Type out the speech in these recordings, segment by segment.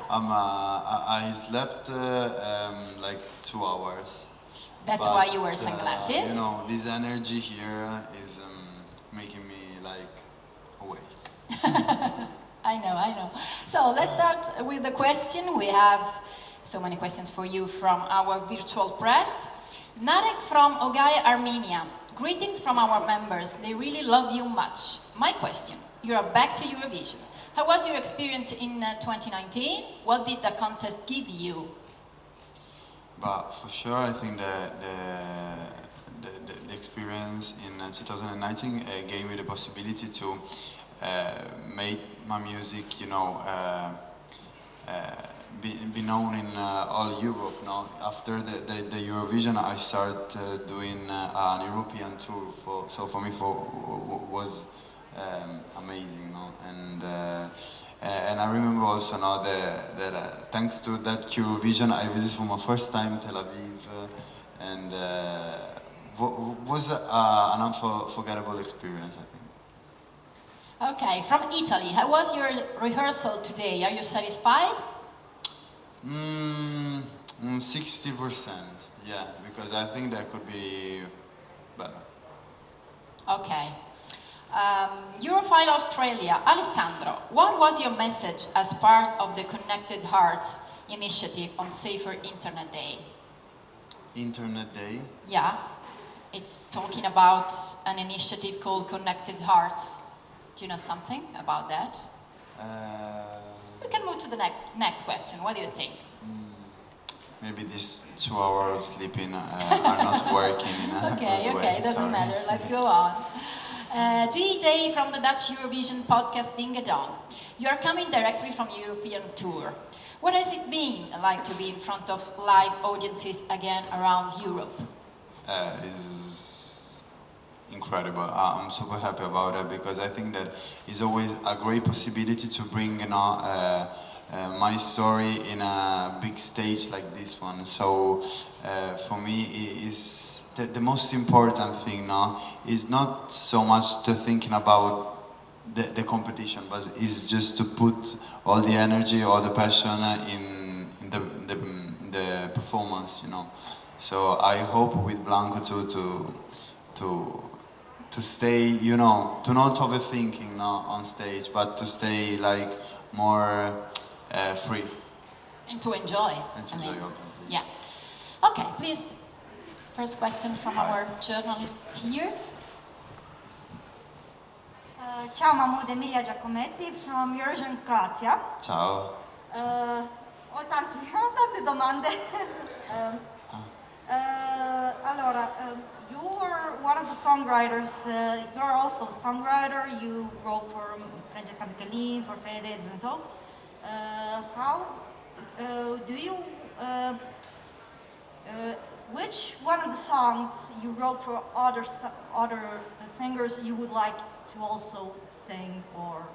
I slept like 2 hours. That's But, why you wear sunglasses. You know, this energy here is making me like awake. I know. So let's start with the question. We have so many questions for you from our virtual press. Narek from Ogaya, Armenia. Greetings from our members. They really love you much. My question, you are back to Eurovision. How was your experience in 2019? What did the contest give you? But for sure, I think that the experience in 2019 gave me the possibility to make my music, you know, be known in all Europe. No? After the Eurovision, I started doing an European tour. So for me, was amazing, no? And I remember also now that thanks to that Eurovision, I visited for my first time Tel Aviv, and was an unforgettable experience, I think. Okay, from Italy, how was your rehearsal today? Are you satisfied? 60%, yeah, because I think that could be better. Okay. Europhile Australia, Alessandro, what was your message as part of the Connected Hearts initiative on Safer Internet Day? Internet Day? Yeah, it's talking about an initiative called Connected Hearts. Do you know something about that? We can move to the next question. What do you think? Maybe these 2 hours of sleeping are not working in a good way. Okay, doesn't matter. Let's go on. GJ from the Dutch Eurovision podcast Ding a Dong. You are coming directly from European tour. What has it been like to be in front of live audiences again around Europe? It's incredible. I'm super happy about it because I think that it's always a great possibility to bring, you know, my story in a big stage like this one. So for me, is the most important thing now is not so much to thinking about the competition, but is just to put all the energy or the passion in the performance, you know. So I hope with Blanco to stay, you know, to not overthinking now on stage, but to stay like more free. And to enjoy. Obviously. Yeah. Okay, please. First question from our journalists here. Ciao, Mahmood and Giacometti from Eurovision Croatia. Ciao. Ho tante domande. Allora, you were one of the songwriters. You are also a songwriter. You wrote for Francesca Michelin, for Fedez, and so. How do you? Which one of the songs you wrote for other singers you would like to also sing or?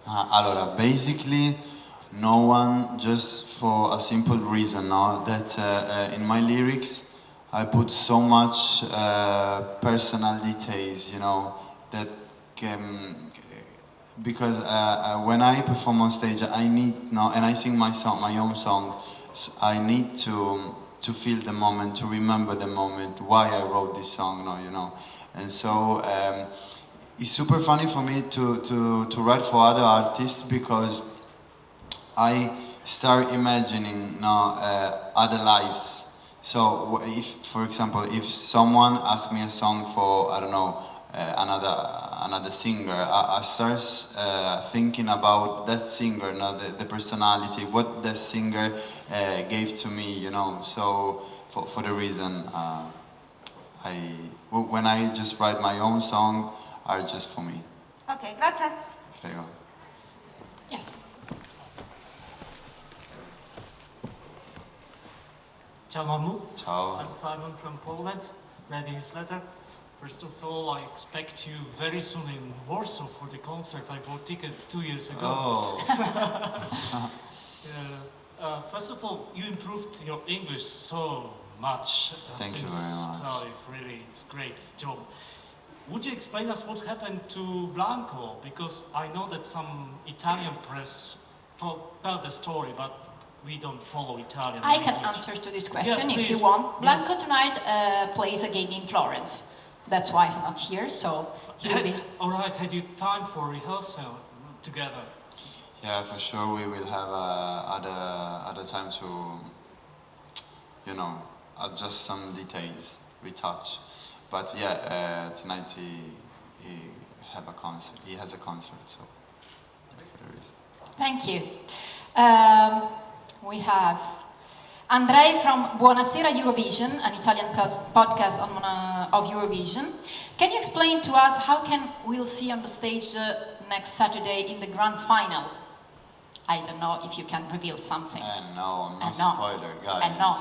Allora, basically, no one, just for a simple reason, no? That in my lyrics I put so much personal details, you know, that because when I perform on stage, I need and I sing my own song. I need to feel the moment, to remember the moment, why I wrote this song, you know. And so it's super funny for me to write for other artists because I start imagining other lives. So if, for example, if someone asks me a song for, I don't know, another singer, I start thinking about that singer, the personality, what that singer gave to me, you know. So for the reason, when I just write my own song, are just for me. Okay, grazie. Prego. Yes. Ciao Mahmood. Ciao. I'm Simon from Poland, Radio Newsletter. First of all, I expect you very soon in Warsaw for the concert. I bought ticket 2 years ago. Oh. First of all, you improved your English so much Thank you since very much. really, it's great job. Would you explain us what happened to Blanco? Because I know that some Italian press tell the story, but we don't follow Italian I can language. answer to this question if you please. want. Blanco tonight plays a gig in Florence. That's why he's not here, so he will be... All right, had you time for rehearsal together? Yeah, for sure we will have other time to, you know, adjust some details, retouch. But yeah, tonight he has a concert, so there is. Thank you. We have Andrei from Buonasera Eurovision, an Italian podcast of Eurovision. Can you explain to us how can we'll see on the stage next Saturday in the grand final? I don't know if you can reveal something. No, no No. spoiler, guys. No.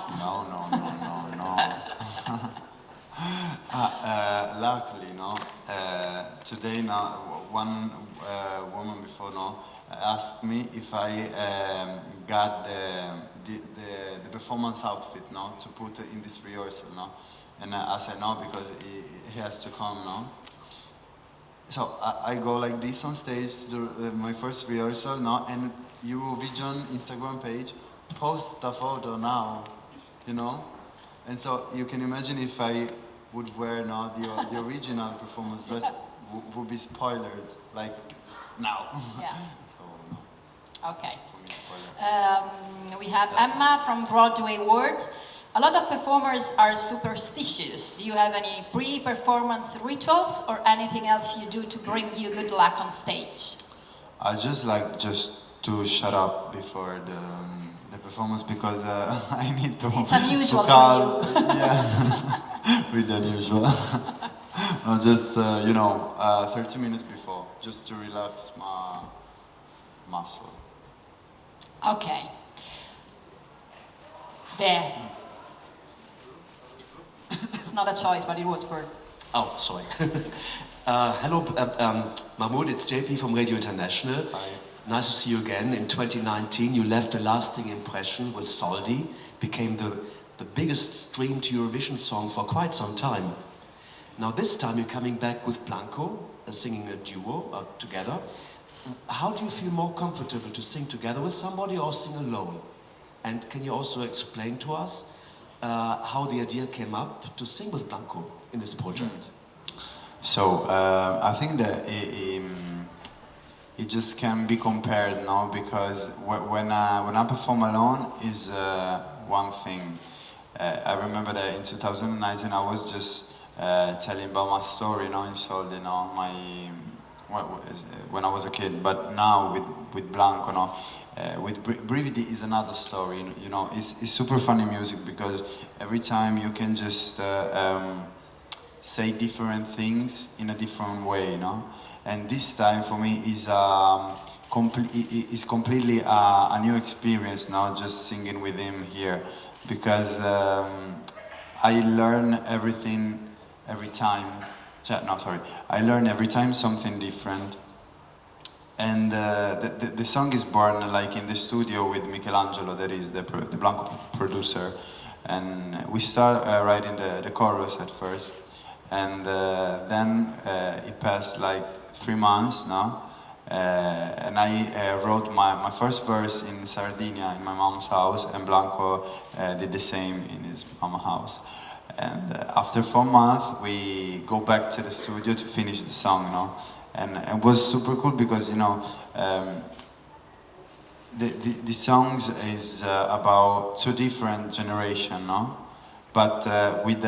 Luckily, no. Today, one woman before, asked me if I got the performance outfit, to put in this rehearsal, and I said no because he has to come, So I go like this on stage to do my first rehearsal, and Eurovision Instagram page post the photo now, and so you can imagine if I would wear the original performance dress would be spoiled like now. Yeah. So no. Okay. For me, spoiler. We have Emma from Broadway World. A lot of performers are superstitious. Do you have any pre-performance rituals or anything else you do to bring you good luck on stage? I just like to shut up before the performance because I need to. It's unusual to calm. for you. Yeah, really unusual. No, just 30 minutes before, just to relax my muscle. Okay. There. It's not a choice, but it was first. Oh, sorry. Hello, Mahmood, it's JP from Radio International. Hi. Nice to see you again. In 2019, you left a lasting impression with Soldi, became the biggest streamed Eurovision song for quite some time. Now this time you're coming back with Blanco, singing a duo together. How do you feel more comfortable to sing together with somebody or sing alone? And can you also explain to us how the idea came up to sing with Blanco in this project? So I think that it just can be compared now because when I perform alone is one thing. I remember that in 2019 I was just telling about my story, in Soldi, when I was a kid. But now with Blanco, with Brividi is another story. It's super funny music because every time you can just say different things in a different way, And this time for me is completely a new experience now, just singing with him here, because I learn everything every time. I learn every time something different. And the song is born like in the studio with Michelangelo, that is the Blanco producer, and we start writing the chorus at first, and then it passed like 3 months now, and I wrote my first verse in Sardinia in my mom's house, and Blanco did the same in his mama's house. And after 4 months, we go back to the studio to finish the song, And it was super cool because, the songs is about 2 different generations, But with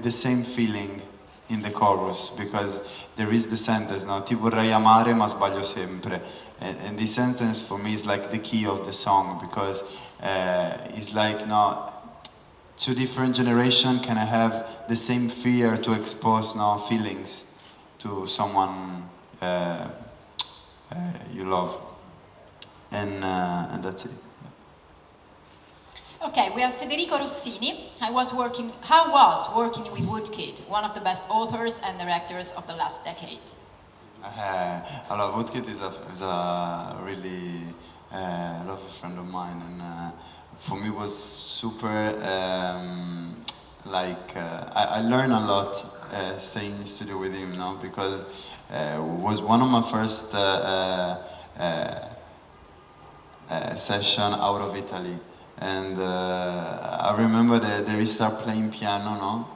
the same feeling in the chorus, because there is the sentence, Ti vorrei amare ma sbaglio sempre. And this sentence for me is like the key of the song, because it's like, 2 different generations can have the same fear to expose feelings to someone you love, and that's it. Okay, we have Federico Rossini. How was working with Woodkid, one of the best authors and directors of the last decade? Woodkid is a really lovely friend of mine, and for me was super. I learned a lot staying in the studio with him, because it was one of my first session out of Italy. And I remember that they start playing piano, no?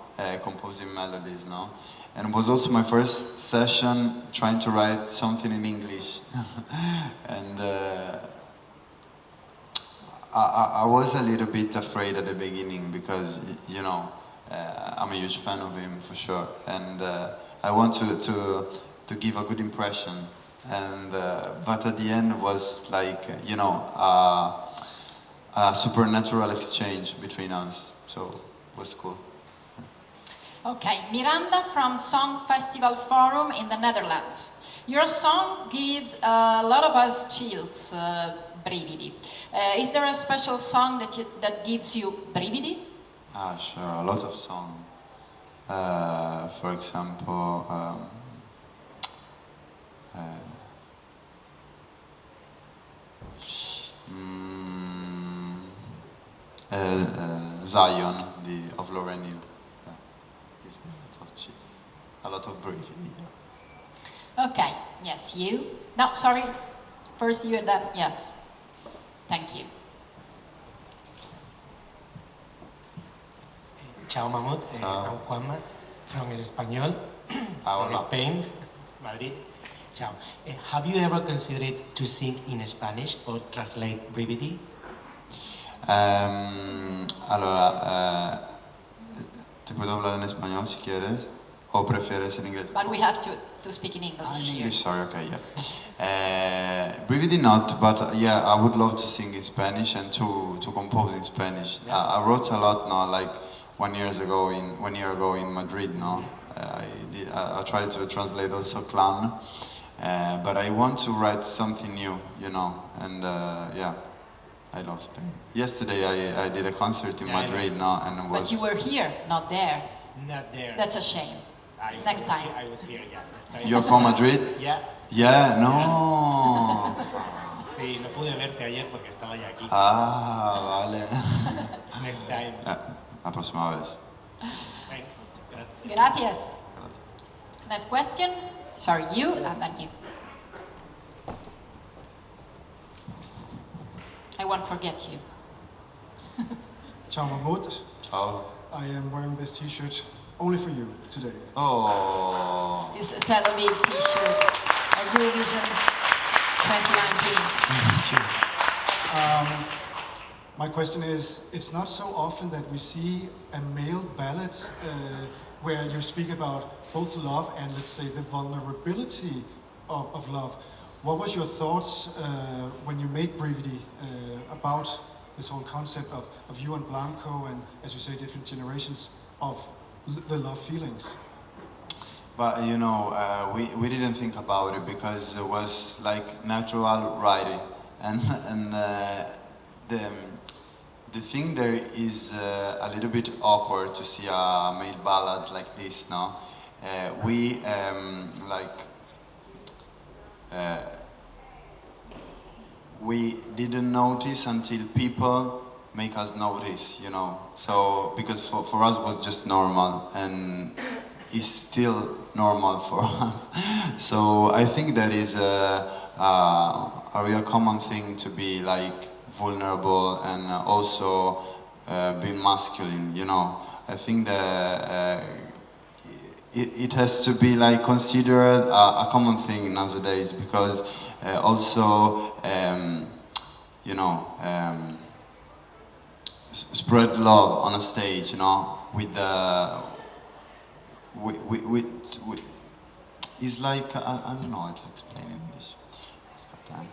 Composing melodies, no? And it was also my first session trying to write something in English. And I was a little bit afraid at the beginning because, you know, I'm a huge fan of him for sure. And I want to give a good impression. And but at the end it was like, you know, a supernatural exchange between us. So it was cool. Okay, Miranda from Song Festival Forum in the Netherlands. Your song gives a lot of us chills, brividi. Is there a special song that gives you brividi? Sure, a lot of songs. For example, Zion of Laurence. Yeah. Gives me a lot of chills, a lot of brividi. Yeah. Okay, yes, you. No, sorry. First you and then, yes. Thank you. Ciao Mahmood, Ciao. I'm Juanma from El Español, Hola. from Spain, Madrid. Ciao. Have you ever considered to sing in Spanish or translate brevity? Allora, te puedo hablar en español si quieres, o prefieres en inglés? But we have to speak in English here. English, sorry, okay, yeah. Brevity not, but yeah, I would love to sing in Spanish and to compose in Spanish. Yeah. I wrote a lot now, like 1 year ago in Madrid, no? I tried to translate also Clan, but I want to write something new, you know, and yeah, I love Spain. Yesterday I did a concert in Yeah, I Madrid, no, and it was... But you were here, not there. Not there. That's a shame. Next time. I was here, yeah. Next time. You're from Madrid? Yeah. Yeah, no. Sí, no pude verte ayer porque estaba ya aquí. Ah, vale. Next time. La próxima vez. Thanks. Grazie. Gracias. Next question. Sorry, you and then you. I won't forget you. Ciao Mahmood, Ciao. I am wearing this t-shirt only for you today. Oh. It's a Tel Aviv t-shirt of Eurovision 2019. My question is, it's not so often that we see a male ballad where you speak about both love and, let's say, the vulnerability of love. What was your thoughts when you made Brevity about this whole concept of you and Blanco and, as you say, different generations of the love feelings? But you know, we didn't think about it because it was like natural writing, and the thing there is a little bit awkward to see a male ballad like this, no? We didn't notice until people make us notice, you know. So because for us it was just normal, and it's still normal for us. So I think that is a real common thing to be like vulnerable and also being masculine, you know. I think that it has to be like considered a common thing nowadays because also you know spread love on a stage, you know, with the with it's like I don't know how to explain in English. But,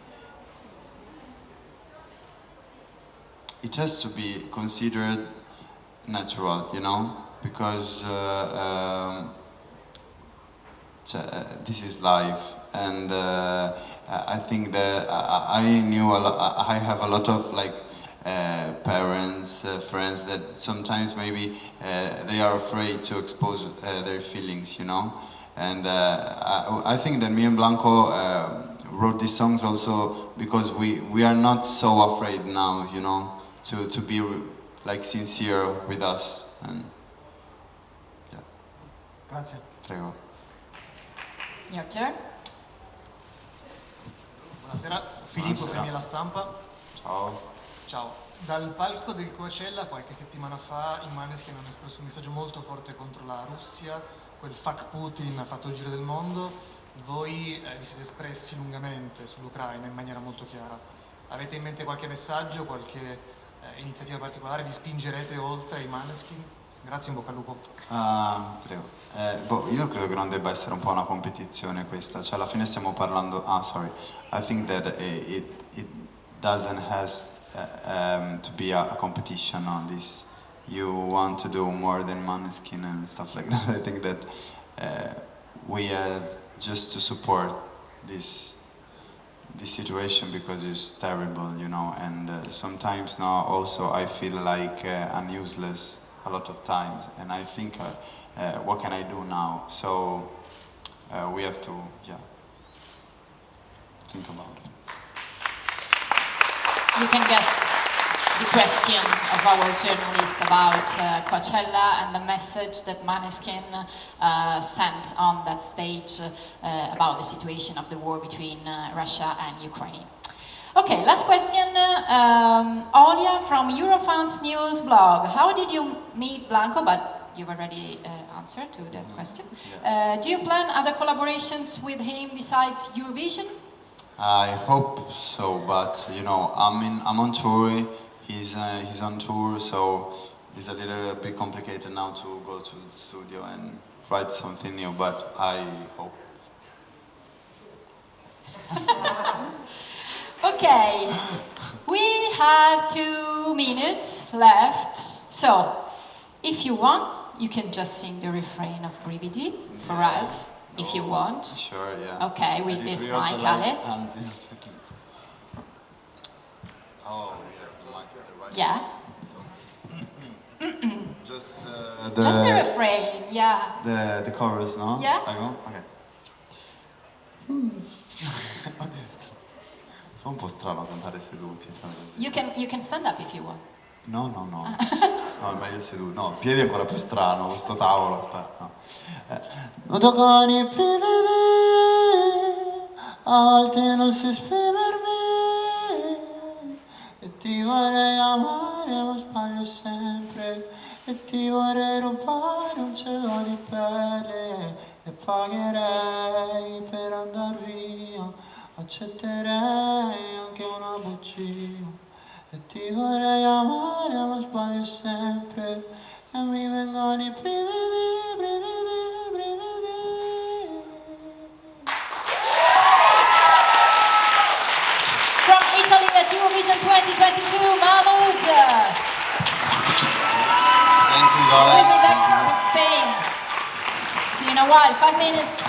it has to be considered natural, you know, because this is life, and I think that I have a lot of like parents, friends that sometimes maybe they are afraid to expose their feelings, you know, and I think that me and Blanco wrote these songs also because we are not so afraid now, you know, to be like sincere with us, and yeah. Grazie. Prego. Your turn. Buonasera, Filippo Buonasera. Femi alla Stampa. Ciao. Ciao, dal palco del Coachella qualche settimana fa i Måneskin hanno espresso un messaggio molto forte contro la Russia, quel fuck Putin ha fatto il giro del mondo, voi vi siete espressi lungamente sull'Ucraina in maniera molto chiara. Avete in mente qualche messaggio, qualche iniziativa particolare? Vi spingerete oltre i Måneskin? Grazie, in bocca al lupo. Prego. Io credo che non debba essere un po' una competizione questa, cioè alla fine stiamo parlando. Sorry. I think that it doesn't has to be a competition on this. You want to do more than Måneskin and stuff like that. I think that we have just to support this situation because it's terrible, you know. And sometimes now also I feel like I'm useless a lot of times, and I think what can I do now? So we have to think about it. You can guess the question of our journalist about Coachella and the message that Måneskin sent on that stage about the situation of the war between Russia and Ukraine. Okay, last question. Olia from Eurofans News blog. How did you meet Blanco? But you've already answered to that question. Do you plan other collaborations with him besides Eurovision? I hope so, but you know, I'm on tour. He's on tour, so it's a little bit complicated now to go to the studio and write something new. But I hope. Okay, we have 2 minutes left. So, if you want, you can just sing the refrain of Brividi for us, if you want. Sure, yeah. Okay, with this mic, Ale. Oh, we have the mic at the right. Yeah. So, Just the refrain, yeah. The chorus, no? Yeah. I go? Okay. Fa un po' strano cantare seduti. You can stand up if you want. No. No, è meglio seduto. No, piedi è ancora più strano, questo tavolo, aspetta. No. Noto con i brividi, a volte non si esprimermi, e ti vorrei amare ma sbaglio sempre, e ti vorrei rubare un cielo di pelle, e pagherei per andar via, accetterei anche una bugia. E ti vorrei amare ma sbaglio sempre, e mi vengono i brividi, brividi, brividi. From Italy at Eurovision 2022, Mahmood. Thank you guys. We'll be back with Spain. See you in a while. 5 minutes.